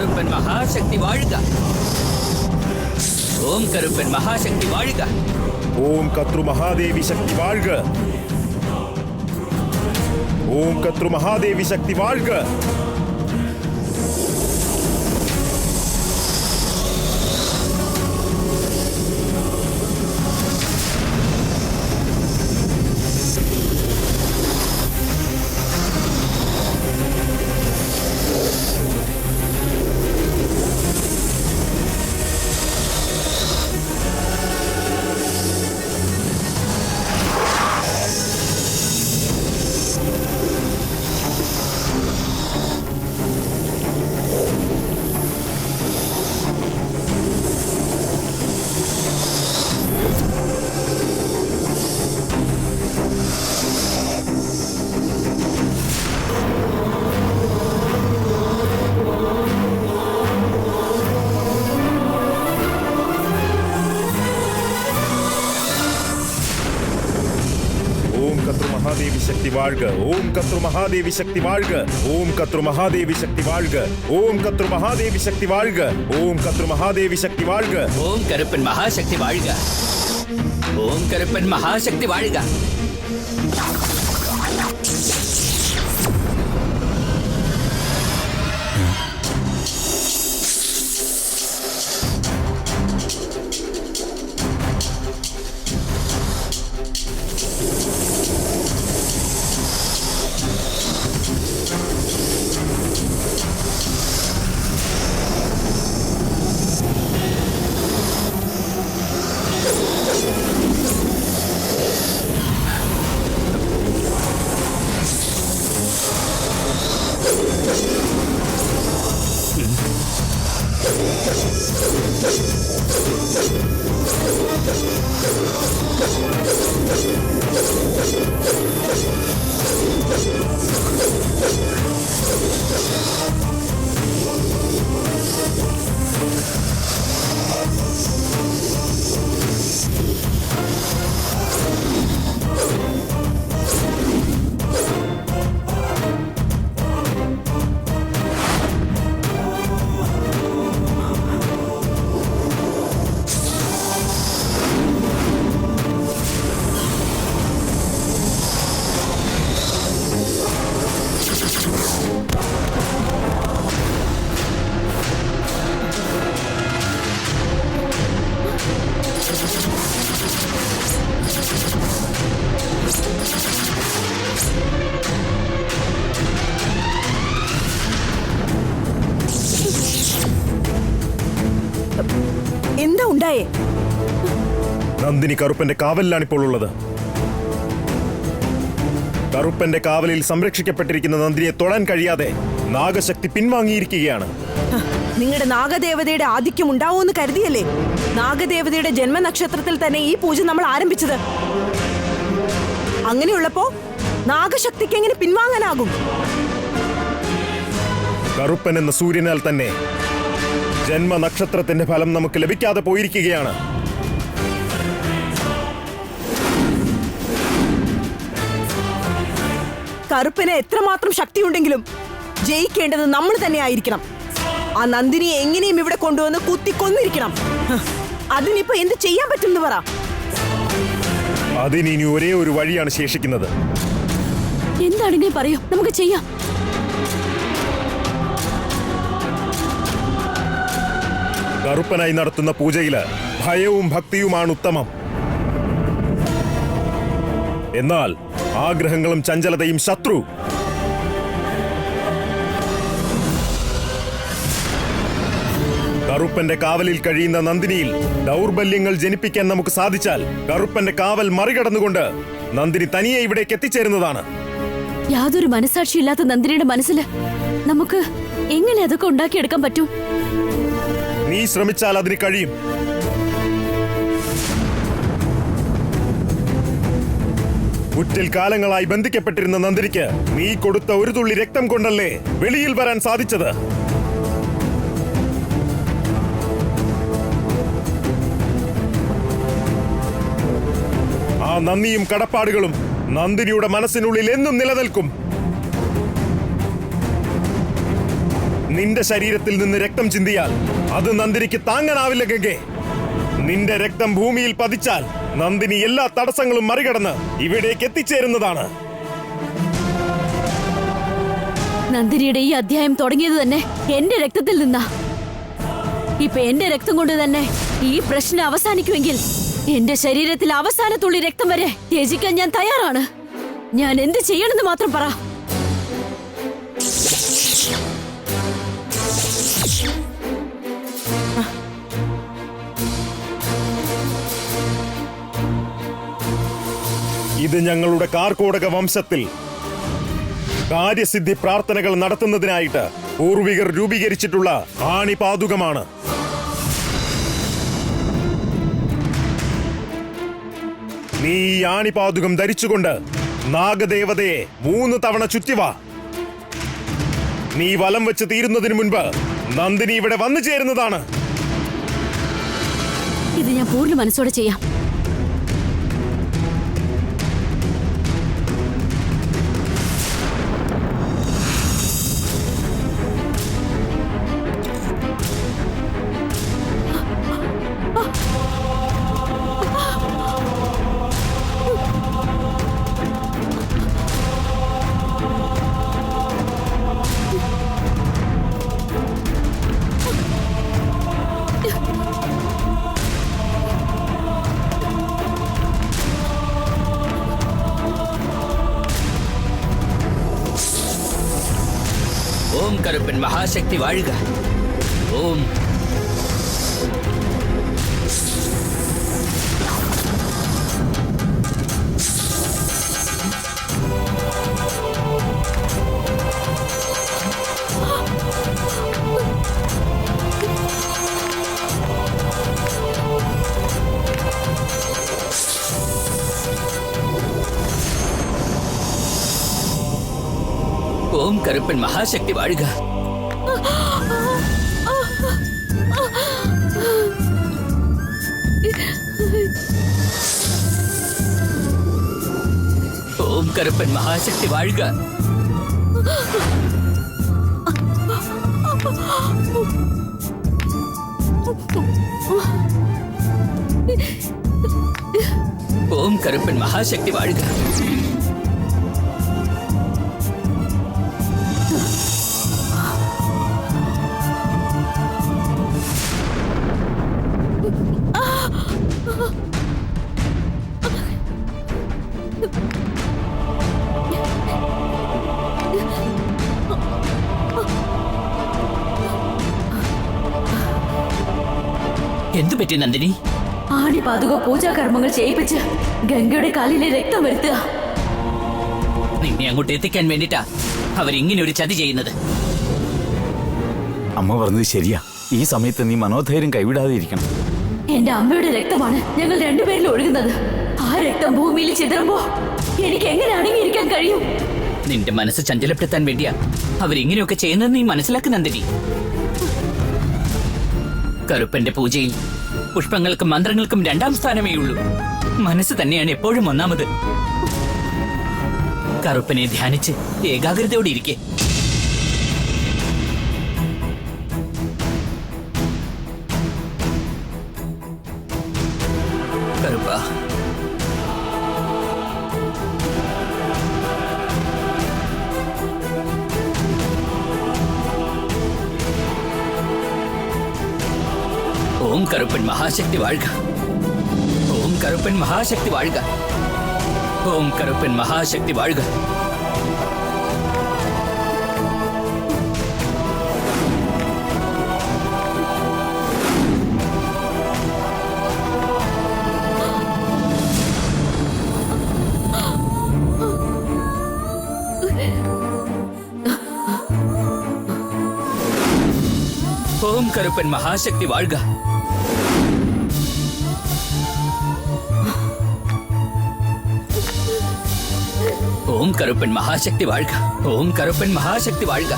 கருப்பன் மகாசக்தி வாழ்க. ஓம் கருப்பன் மகாசக்தி வாழ்க. ஓம் கத்ரு மகாதேவி சக்தி வாழ்க. ஓம் கத்ரு மகாதேவி சக்தி வாழ்க. மகாதேவி சக்தி வாழ்க. ஓம் கத்ரு மகாதேவி சக்தி வாழ்க. ஓம் கத்ரு மகாதேவி சக்தி வாழ்க. ஓம் கத்ரு மகாதேவி சக்தி வாழ்க. ஓம் கத்ரு மகாதேவி சக்தி வாழ்க. ஓம் கருப்பன் மகாசக்தி வாழ்க. ஓம் கருப்பன் மகாசக்தி வாழ்க. എന്താ ഉണ്ടായേ? നന്ദിനി കറുപ്പന്റെ കാവലിലാണ് ഇപ്പോൾ ഉള്ളത്. കറുപ്പന്റെ കാവലിൽ സംരക്ഷിക്കപ്പെട്ടിരിക്കുന്ന നന്ദിനിയെ തൊടാൻ കഴിയാതെ നാഗശക്തി പിൻവാങ്ങിയിരിക്കുകയാണ്. നിങ്ങളുടെ നാഗദേവതയുടെ ആധിക്യം ഉണ്ടാവുമെന്ന് കരുതിയല്ലേ നാഗദേവതയുടെ ജന്മനക്ഷത്രത്തിൽ തന്നെ ഈ പൂജ നമ്മൾ ആരംഭിച്ചത്. അങ്ങനെയുള്ളപ്പോ നാഗശക്തിക്ക് എങ്ങനെ പിൻവാങ്ങാനാകും? കറുപ്പൻ എന്ന സൂര്യനാൽ തന്നെ ജന്മനക്ഷത്രത്തിന്റെ ഫലം നമുക്ക് ലഭിക്കാതെ പോയിരിക്കുകയാണ്. കറുപ്പന് എത്രമാത്രം ശക്തിയുണ്ടെങ്കിലും ജയിക്കേണ്ടത് നമ്മൾ തന്നെ ആയിരിക്കണം. ആ നന്ദിനിയെ എങ്ങനെയും ഇവിടെ കൊണ്ടുവന്ന് കുത്തിക്കൊന്നിരിക്കണം. അതിനിപ്പോ എന്ത് ചെയ്യാൻ പറ്റും എന്ന് പറ. അതിനി ഒരേ ഒരു വഴിയാണ് ശേഷിക്കുന്നത്. എന്താണെങ്കിലും പറയൂ, നമുക്ക് ചെയ്യാം. കറുപ്പനായി നടത്തുന്ന പൂജയില് ഭയവും ഭക്തിയുമാണ് ഉത്തമം. എന്നാൽ ആഗ്രഹങ്ങളും ചഞ്ചലതയും ശത്രു. കറുപ്പന്റെ കാവലിൽ കഴിയുന്ന നന്ദിനിയിൽ ദൗർബല്യങ്ങൾ ജനിപ്പിക്കാൻ നമുക്ക് സാധിച്ചാൽ കറുപ്പന്റെ കാവൽ മറികടന്നുകൊണ്ട് നന്ദിനി തനിയെ ഇവിടേക്ക് എത്തിച്ചേരുന്നതാണ്. യാതൊരു മനസാക്ഷിയില്ലാത്ത നന്ദിനിയുടെ മനസ്സിൽ നമുക്ക് എങ്ങനെ അതൊക്കെ ഉണ്ടാക്കിയെടുക്കാൻ പറ്റും? നീ ശ്രമിച്ചാൽ അതിന് കഴിയും. കുറ്റിൽ കാലങ്ങളായി ബന്ധിക്കപ്പെട്ടിരുന്ന നന്ദിനിക്ക് നീ കൊടുത്ത ഒരു തുള്ളി രക്തം കൊണ്ടല്ലേ വെളിയിൽ വരാൻ സാധിച്ചത്. ആ നന്ദിയും കടപ്പാടുകളും നന്ദിനിയുടെ മനസ്സിനുള്ളിൽ എന്നും നിലനിൽക്കും. നിന്റെ ശരീരത്തിൽ നിന്ന് രക്തം ചിന്തിയാൽ അത് നന്ദിനിക്ക് താങ്ങാനാവില്ല ഗംഗേ. നിന്റെ രക്തം ഭൂമിയിൽ പതിച്ചാൽ നന്ദിനി എല്ലാ തടസ്സങ്ങളും മറികടന്ന് ഇവിടേക്ക് എത്തിച്ചേരുന്നതാണ്. നന്ദിനിയുടെ ഈ അധ്യായം തുടങ്ങിയത് തന്നെ എന്റെ രക്തത്തിൽ നിന്നാ. ഇപ്പൊ എന്റെ രക്തം കൊണ്ട് തന്നെ ഈ പ്രശ്നം അവസാനിക്കുമെങ്കിൽ എന്റെ ശരീരത്തിൽ അവസാന തുള്ളി രക്തം വരെ ത്യജിക്കാൻ ഞാൻ തയ്യാറാണ്. ഞാൻ എന്ത് ചെയ്യണമെന്ന് മാത്രം പറ. ഇത് ഞങ്ങളുടെ കാർക്കോടക വംശത്തിൽ കാര്യസിദ്ധി പ്രാർത്ഥനകൾ നടത്തുന്നതിനായിട്ട് പൂർവികർ രൂപീകരിച്ചിട്ടുള്ള ആണിപാതുകമാണ്. നീ ഈ ആണിപാതുകം ധരിച്ചുകൊണ്ട് നാഗദേവതയെ 3 തവണ ചുറ്റിവാ. നീ വലം വെച്ച് തീരുന്നതിന് മുൻപ് നന്ദിനി ഇവിടെ വന്നു ചേരുന്നതാണ്. ഇത് ഞാൻ പൂർണ്ണ മനസ്സോടെ ചെയ്യാം. ஓம் கருப்பன் மகாசக்தி வாழ்க. ஓம் ஓம் கருப்பன் மகாசக்தி வாழ்க. ஓம் கருப்பன் மகாசக்தி வாழ்க. ஓம் கருப்பன் மகாசக்தி வாழ்க. എന്തു പറ്റി നന്ദിനി? ആണിപാതുക പൂജാകർമ്മങ്ങൾ ചെയ്യിപ്പിച്ച് ഗംഗയുടെ കാലിലെ രക്തം വരുത്തുക. നിന്നെ അങ്ങോട്ട് എത്തിക്കാൻ വേണ്ടിട്ടാ അവരിങ്ങനെ ഒരു ചതി ചെയ്യുന്നത്. അമ്മ പറഞ്ഞത് ശരിയാ. ഈ സമയത്ത് നീ മനോധൈര്യം കൈവിടാതെ ഇരിക്കണം. എന്റെ അമ്മയുടെ രക്തമാണ് ഞങ്ങൾ രണ്ടുപേരിൽ ഒഴുകുന്നത്. ആ രക്തം ഭൂമിയിൽ ചിതറുമ്പോ എനിക്ക് എങ്ങനെ അടങ്ങിയിരിക്കാൻ കഴിയും? നിന്റെ മനസ്സ് ചഞ്ചലപ്പെടുത്താൻ വേണ്ടിയാ അവരിങ്ങനെയൊക്കെ ചെയ്യുന്നത് നീ മനസ്സിലാക്കി നന്ദിനി. കറുപ്പന്റെ പൂജയിൽ പുഷ്പങ്ങൾക്കും മന്ത്രങ്ങൾക്കും 2ാം സ്ഥാനമേ ഉള്ളൂ. മനസ്സ് തന്നെയാണ് എപ്പോഴും 1ാമത്. കറുപ്പനെ ധ്യാനിച്ച് ഏകാഗ്രതയോടെ ഇരിക്കെ. കറുപ്പ, ஓம் கருப்பன் மகாசக்தி வாழ்க. ஓம் கருப்பன் மகாசக்தி வாழ்க. ஓம் கருப்பன் மகாசக்தி வாழ்க. ஓம் கருப்பன் மகாசக்தி வாழ்க. ஓம் கருப்பன் மகாசக்தி வாழ்க. ஓம் கருப்பன் மகாசக்தி வாழ்க.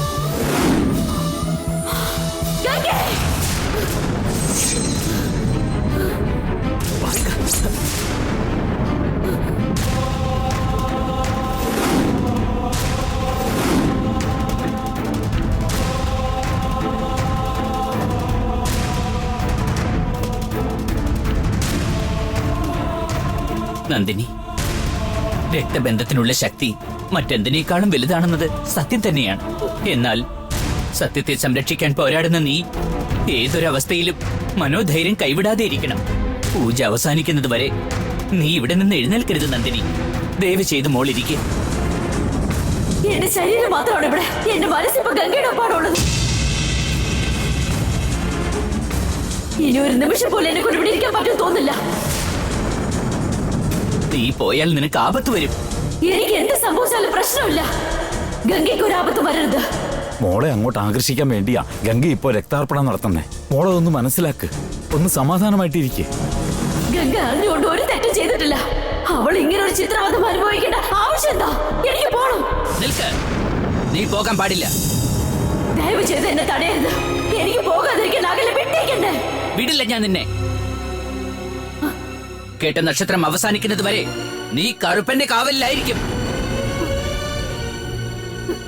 നന്ദിനി, രക്തബന്ധത്തിനുള്ള ശക്തി മറ്റെന്തിനേക്കാളും വലുതാണെന്നത് സത്യം തന്നെയാണ്. എന്നാൽ സത്യത്തെ സംരക്ഷിക്കാൻ പോരാടുന്ന നീ ഏതൊരവസ്ഥയിലും മനോധൈര്യം കൈവിടാതെ ഇരിക്കണം. പൂജ അവസാനിക്കുന്നത് വരെ നീ ഇവിടെ നിന്ന് എഴുന്നേൽക്കരുത് നന്ദിനി. ദയവ് ചെയ്ത് മോളിരിക്കെ. എന്റെ ശരീരം മാത്രമാണ് ഇവിടെ. എന്റെ മനസ്സിപ്പോ ഗംഗയുടെ ഒപ്പാണുള്ളത്. ഇനി ഒരു നിമിഷം പോലെ എന്നെ കൊണ്ട് ഇവിടെ ഇരിക്കാൻ പറ്റും തോന്നില്ല. നീ പോയാൽ നിനക്ക് ആപത്ത് വരും. എനിക്ക് എന്ത് സംഭവിച്ചാലും പ്രശ്നമില്ല. ഗംഗയ്ക്ക് ഒരു ആപത്ത് വരരുത്. മോളെ അങ്ങോട്ട് ആകർഷിക്കാൻ വേണ്ടിയാ ഗംഗ ഇപ്പോ രക്താർപ്പണം നടത്തുന്നേ. മോളെ ഒന്ന് മനസ്സിലാക്ക്, ഒന്ന് സമാധാനമായിട്ടിരിക്കെ. ഗംഗ അറിഞ്ഞുകൊണ്ട് ഒരു തെറ്റും ചെയ്തിട്ടില്ല. അവൾ ഇങ്ങനെ ഒരു ചിത്രവധം അനുഭവിക്കേണ്ട ആവശ്യം എന്താ? എനിക്ക് പോണം. നിൽക്ക്, നീ പോകാൻ പാടില്ല. ദയവ് ചെയ്ത് എന്നെ തടയരുത്. എനിക്ക് പോകാതിരിക്കാൻ അകലെ വിട്ടേക്കണ്ടേ. വിടില്ല ഞാൻ നിന്നെ. കേട്ട നക്ഷത്രം അവസാനിക്കുന്നത് വരെ നീ കറുപ്പന്റെ കാവലിലായിരിക്കും.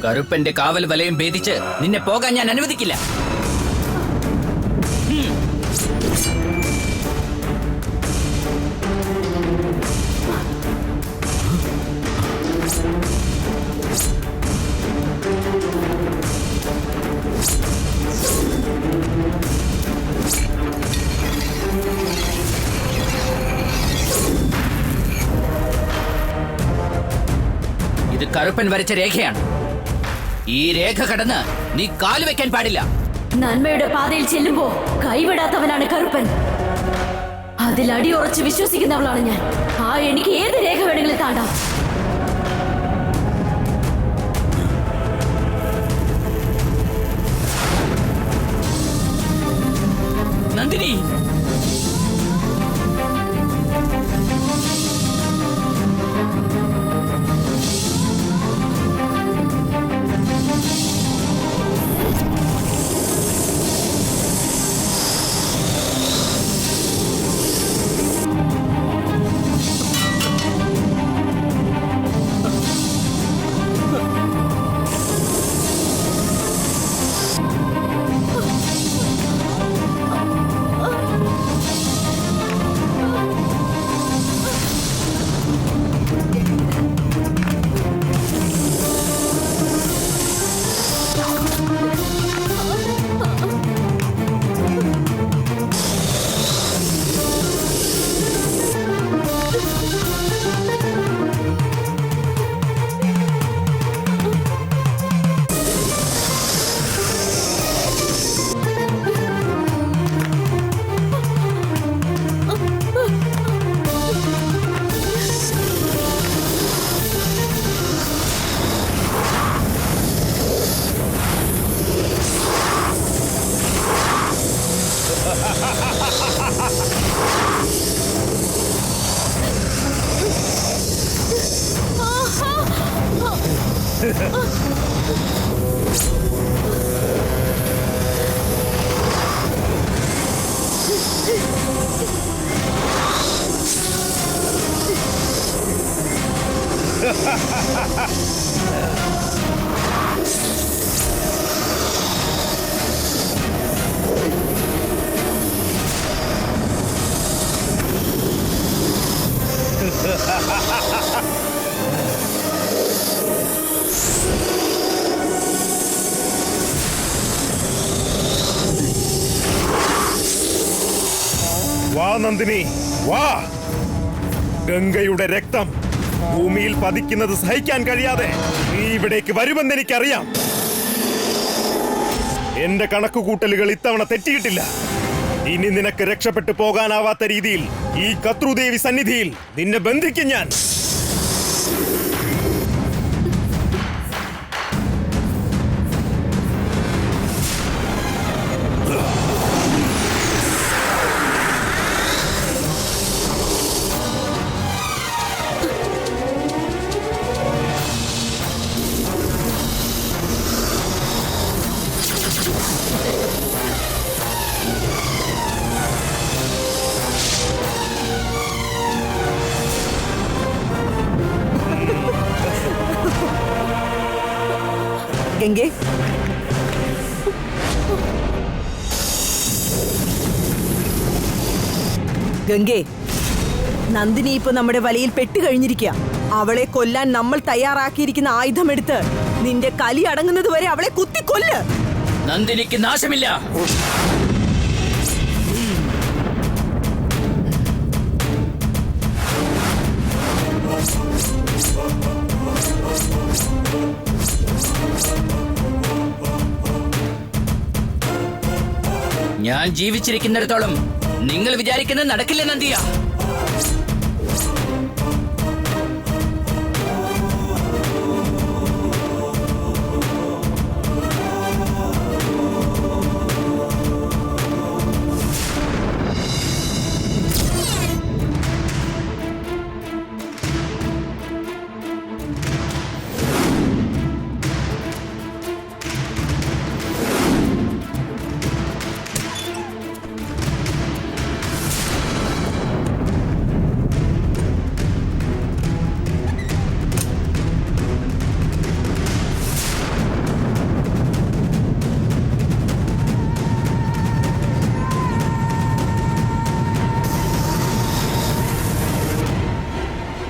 കറുപ്പന്റെ കാവൽ വലയം ഭേദിച്ച് നിന്നെ പോകാൻ ഞാൻ അനുവദിക്കില്ല. ഇത് കറുപ്പൻ വരച്ച രേഖയാണ്. ഈ രേഖ കടന്ന് നീ കാല് വെക്കാൻ പാടില്ല. നന്മയുടെ പാതയിൽ ചെല്ലുമ്പോ കൈവിടാത്തവനാണ് കറുപ്പൻ. അതിൽ അടിയുറച്ച് വിശ്വസിക്കുന്നവളാണ് ഞാൻ. എനിക്ക് ഏത് രേഖ വേണമെങ്കിലും താണ്ടാം. നന്ദിനി, വാ നന്ദിനി, വാ. ഗംഗയുടെ രക്തം ഭൂമിയിൽ പതിക്കുന്നത് സഹിക്കാൻ കഴിയാതെ നീ ഇവിടേക്ക് വരുമെന്ന് എനിക്കറിയാം. എന്റെ കണക്കുകൂട്ടലുകൾ ഇത്തവണ തെറ്റിയിട്ടില്ല. ഇനി നിനക്ക് രക്ഷപ്പെട്ടു പോകാനാവാത്ത രീതിയിൽ ഈ കത്രുദേവി സന്നിധിയിൽ നിന്നെ ബന്ധിക്കും ഞാൻ. ഗംഗേ, ഗംഗേ, നന്ദിനി ഇപ്പൊ നമ്മുടെ വലയിൽ പെട്ടുകഴിഞ്ഞിരിക്കുക. അവളെ കൊല്ലാൻ നമ്മൾ തയ്യാറാക്കിയിരിക്കുന്ന ആയുധമെടുത്ത് നിന്റെ കലി അടങ്ങുന്നത് വരെ അവളെ കുത്തിക്കൊല്ല്. നന്ദിനിക്ക് നാശമില്ല. ഞാൻ ജീവിച്ചിരിക്കുന്നിടത്തോളം നിങ്ങൾ വിചാരിക്കുന്നത് നടക്കില്ല നന്ദിയ.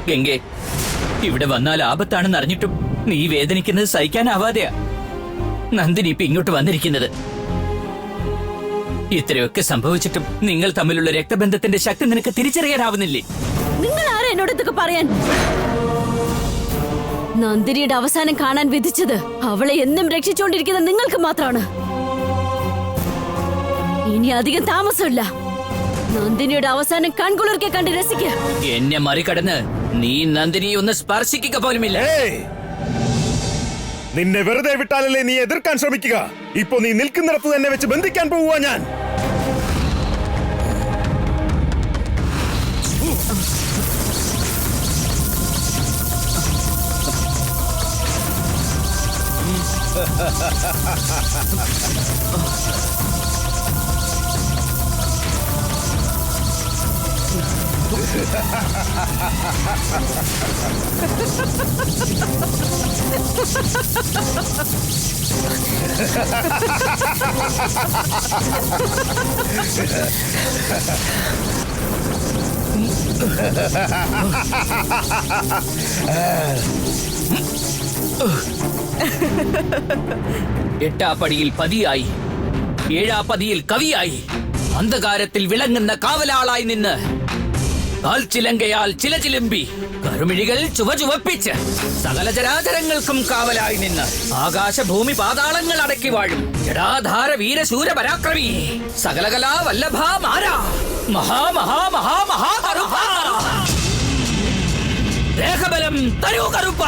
ഗംഗെ, ഇവിടെ വന്നാൽ ആപത്താണെന്ന് അറിഞ്ഞിട്ടും നീ വേദനിക്കുന്നത് സഹിക്കാനാവാതെയാ നന്ദിനി ഇപ്പൊ ഇങ്ങോട്ട് വന്നിരിക്കുന്നത്. ഇത്രയൊക്കെ സംഭവിച്ചിട്ടും നിങ്ങൾ തമ്മിലുള്ള രക്തബന്ധത്തിന്റെ ശക്തി നിനക്ക് തിരിച്ചറിയാനാവുന്നില്ലേ? നിങ്ങൾ ആരാ എന്നോട് ഇതൊക്കെ പറയാൻ? നന്ദിനിയുടെ അവസാനം കാണാൻ വിധിച്ചത് അവളെ എന്നും രക്ഷിച്ചുകൊണ്ടിരിക്കുന്ന നിങ്ങൾക്ക് മാത്രമാണ്. ഇനി അധികം താമസമില്ല. നന്ദിനിയുടെ അവസാനം കൺകുളിർക്കെ കണ്ട് രസിക്ക. എന്നെ മറികടന്ന് നീ നന്ദിനിയെ ഒന്ന് സ്പർശിക്കുക പോലുമില്ല. നിന്നെ വെറുതെ വിട്ടാലല്ലേ നീ എതിർക്കാൻ ശ്രമിക്കുക. ഇപ്പൊ നീ നിൽക്കുന്നിടത്ത് തന്നെ വെച്ച് ബന്ധിക്കാൻ പോവുക ഞാൻ. എട്ടാപ്പടിയിൽ പതിയായി, ഏഴാപ്പതിയിൽ കവിയായി, അന്ധകാരത്തിൽ വിളങ്ങുന്ന കാവലാളായി നിന്ന് കാൽച്ചിലങ്കയാൽ ചിലചിലമ്പി കരുമിഴികൾ ചുവചുവപ്പിച്ച് സകല ചരാചരങ്ങൾക്കും കാവലായി നിന്ന് ആകാശഭൂമി പാതാളങ്ങൾ അടക്കി വാഴും ജടാധാര വീരശൂര പരാക്രമി സകലകലാ വല്ലഭാ മാരാ മഹാ ദേഹബലം തരൂ കറുപ്പ.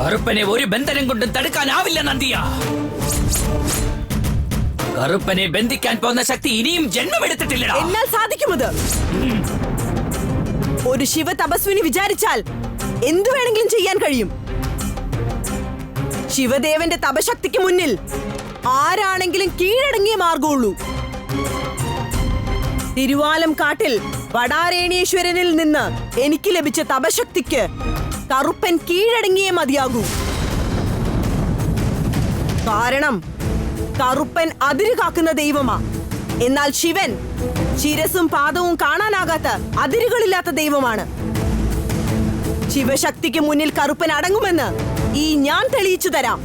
കറുപ്പനെ ഒരു ബന്ധനം കൊണ്ടും തടുക്കാനാവില്ല നന്ദിയ. കറുപ്പനെ ബന്ധിക്കാൻ പോകുന്ന ശക്തി ഇനിയും ജന്മമെടുത്തിട്ടില്ല. എന്നാൽ സാധിക്കുമത്. ഒരു ശിവ തപസ്വിനി വിചാരിച്ചാൽ എന്തു വേണമെങ്കിലും ചെയ്യാൻ കഴിയും. ശിവദേവന്റെ തപശക്തിക്ക് മുന്നിൽ ആരാണെങ്കിലും കീഴടങ്ങിയ മാർഗമുള്ളൂ. തിരുവാലം കാട്ടിൽ വടാരേണീശ്വരനിൽ നിന്ന് എനിക്ക് ലഭിച്ച തപശക്തിക്ക് കറുപ്പൻ കീഴടങ്ങിയേ മതിയാകൂ. കാരണം കറുപ്പൻ അതിരു കാക്കുന്ന ദൈവമാ. എന്നാൽ ശിവൻ ശിരസും പാദവും കാണാനാകാത്ത അതിരുകളില്ലാത്ത ദൈവമാണ്. ശിവശക്തിക്ക് മുന്നിൽ കറുപ്പൻ അടങ്ങുമെന്ന് ഈ ഞാൻ തെളിയിച്ചു തരാം.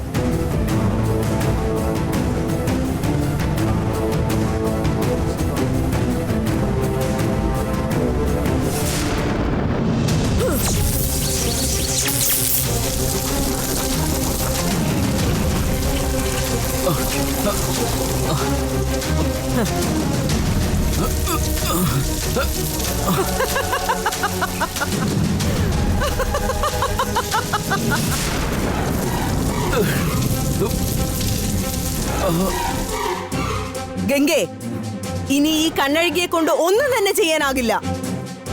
ഗംഗേ, ഇനി ഈ കണ്ണഴകിയെ കൊണ്ട് ഒന്നും തന്നെ ചെയ്യാനാകില്ല.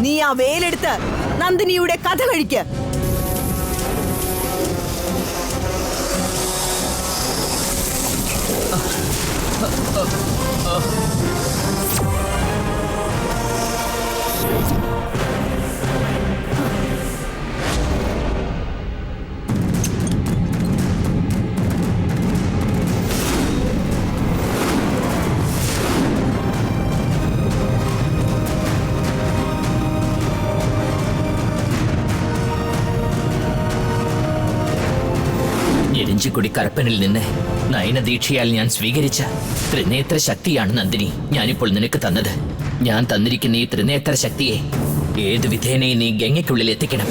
നീ ആ വേലെടുത്ത് നന്ദിനിയുടെ കഥ കഴിക്ക്. കുറിച്ചിക്കുടി കറുപ്പനിൽ നിന്ന് നയനദീക്ഷയാൽ ഞാൻ സ്വീകരിച്ച ത്രിനേത്ര ശക്തിയാണ് നന്ദിനി ഞാനിപ്പോൾ നിനക്ക് തന്നത്. ഞാൻ തന്നിരിക്കുന്ന ഈ ത്രിനേത്ര ശക്തിയെ ഏതു വിധേനയും നീ ഗംഗയ്ക്കുള്ളിൽ എത്തിക്കണം.